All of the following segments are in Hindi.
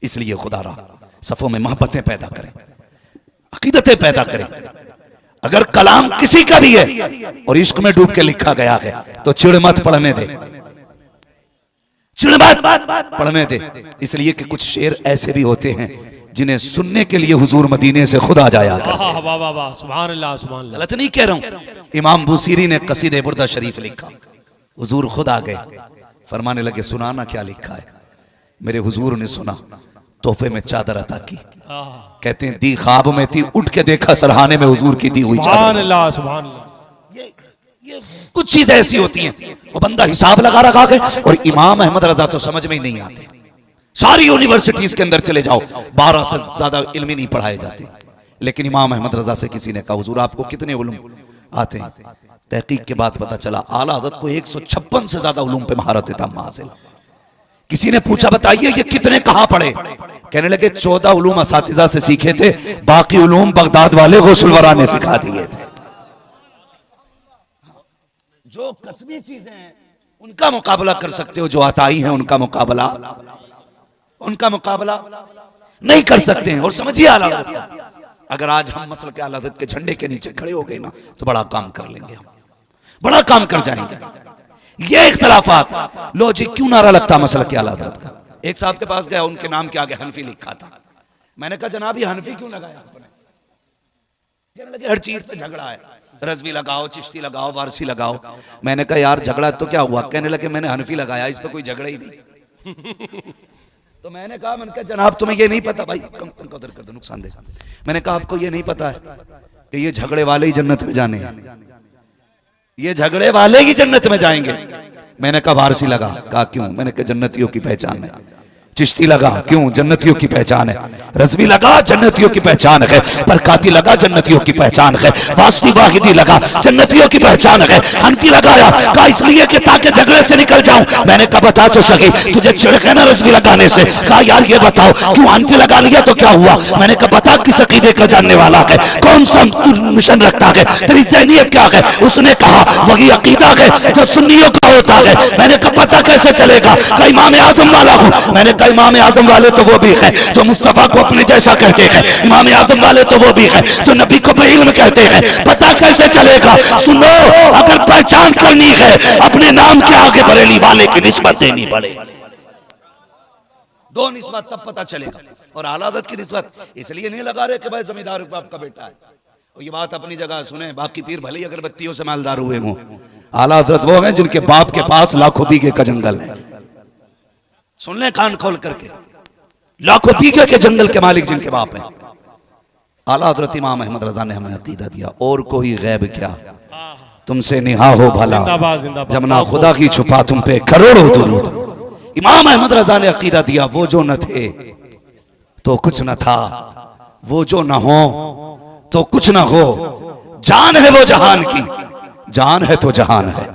इसलिए खुदा रहा सफों में मोहब्बतें पैदा करें, अकीदतें पैदा करें। अगर कलाम किसी का भी है और इश्क में डूब के लिखा गया है तो चिड़ मत पढ़ने दे, चिड़ मत पढ़ने दे। इसलिए कि कुछ शेर ऐसे भी होते हैं जिन्हें सुनने के लिए हुजूर मदीने से खुद आ जाया करते। सुभान अल्लाह, सुभान अल्लाह। गलत नहीं कह रहा हूं। इमाम बुसीरी ने कसीदे बुर्दा शरीफ लिखा, हुजूर खुद आ गए, फरमाने लगे सुनाना क्या लिखा है। मेरे हुजूर ने सुना, तोहफे में चादर अता की। कहते हैं दी ख्वाब में थी, उठ के देखा सरहाने में हुजूर की दी हुई चादर। ये कुछ चीजें ऐसी होती हैं वो बंदा हिसाब लगा रखा है। और इमाम अहमद रजा तो समझ में ही नहीं आते। सारी यूनिवर्सिटीज के अंदर चले जाओ, 12 से ज्यादा इल्म नहीं पढ़ाए जाते। लेकिन इमाम अहमद रजा से किसी ने कहा हुजूर आपको कितने उलूम आते हैं? तहकीक के बाद पता चला आला हज़रत को 156 से ज्यादा उलूम पे महारत तमाम हासिल। किसी ने पूछा बताइए ये कितने कहां पढ़े? कहने लगे 14 उलूम असातिज़ा से सीखे थे, बाकी उलूम बगदाद वाले गौसुल वरा ने सिखा दिए थे। जो कसबी चीजें हैं उनका मुकाबला कर सकते हो, जो अताई हैं उनका मुकाबला नहीं कर सकते हैं। और समझिए आला हज़रत, अगर आज हम मसल के आला हज़रत के झंडे के नीचे खड़े हो गए ना तो बड़ा काम कर लेंगे, हम बड़ा काम कर जाएंगे। ये इख्तलाफात लो जी क्यों नारा लगता मसल के आला हज़रत का। एक साहब के पास गया, उनके नाम के आगे हनफी लिखा था। मैंने कहा जनाब ये हनफी क्यों लगाया आपने? कहने लगे हर चीज पे झगड़ा है, रज़वी लगाओ, चिश्ती लगाओ, वारसी लगाओ। मैंने कहा यार झगड़ा तो क्या हुआ? कहने लगे मैंने हनफी लगाया, इस पे कोई झगड़ा ही नहीं। तो मैंने कहा जनाब तुम्हें ये नहीं पता भाई, कम कदर कर दो, नुकसान देगा। मैंने कहा आपको ये नहीं पता है कि ये झगड़े वाले ही जन्नत में जाने हैं, ये झगड़े वाले ही जन्नत में जाएंगे। मैंने कहा वारसी लगा, कहा क्यों? मैंने कहा जन्नतियों की पहचान है। चिश्ती लगा, क्यों? जन्नतियों की पहचान है। रज़वी लगा, जन्नतियों की पहचान है। बरकाती लगा, जन्नतियों की पहचान है। वास्ती वाहिदी लगा, जन्नतियों की पहचान है। हनफी लगाया, कहा इसलिए कि ताकि झगड़े से निकल जाऊं। मैंने कहा बता तो सही, तुझे चिढ़ है ना रज़वी लगाने से? कहा यार ये बताओ क्यों हनफी लगा लिया तो क्या हुआ? मैंने कहा बता किस अकीदे का जानने वाला है, कौन सा मिशन रखता है, तेरी ज़हनियत क्या है? उसने कहा वही अकीदा है जो सुन्नियों का होता है। मैंने कहा पता कैसे चलेगा? कहा इमाम आज़म वाला हूं। मैंने कहा इमाम आज़म वाले तो वो भी है जो मुस्तफा को अपने जैसा कहते हैं, इमाम आज़म वाले तो वो भी है जो नबी को इल्म कहते हैं। पता कैसे चलेगा? सुनो, अगर पहचान करनी है अपने नाम के आगे बरेली वाले की निस्बत देनी पड़ेगी। दो निस्बत तब पता चलेगा। और आला हज़रत की निस्बत इसलिए नहीं लगा रहे कि भाई जमींदार बाप का बेटा है। और ये बात अपनी जगह सुने, बाकी पीर भले ही अगरबत्तियों से मालदार हुए हों, आला हज़रत वो हैं जिनके बाप के पास लाखों बीघे का जंगल है। सुन ले कान खोल करके, लाखों बीघे के जंगल के मालिक जिनके बाप हैं। आला हज़रत इमाम अहमद रजा ने हमें अकीदा दिया, और कोई गैब क्या तुमसे निहा हो भला, जब ना खुदा की छुपा तुम पे करोड़ों दुरूद। इमाम अहमद रजा ने अकीदा दिया, वो जो न थे तो कुछ न था, वो जो न हो तो कुछ न हो, जान है वो जहान की, जान है तो जहान है।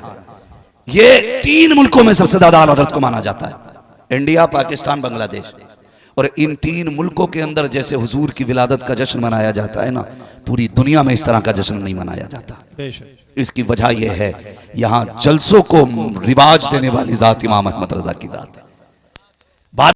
ये 3 मुल्कों में सबसे ज्यादा आला हज़रत को माना जाता है, इंडिया, पाकिस्तान, बांग्लादेश। और इन 3 मुल्कों के अंदर जैसे हुजूर की विलादत का जश्न मनाया जाता है ना, पूरी दुनिया में इस तरह का जश्न नहीं मनाया जाता। इसकी वजह यह है यहाँ जलसों को रिवाज देने वाली जात इमाम अहमद रजा की जात है।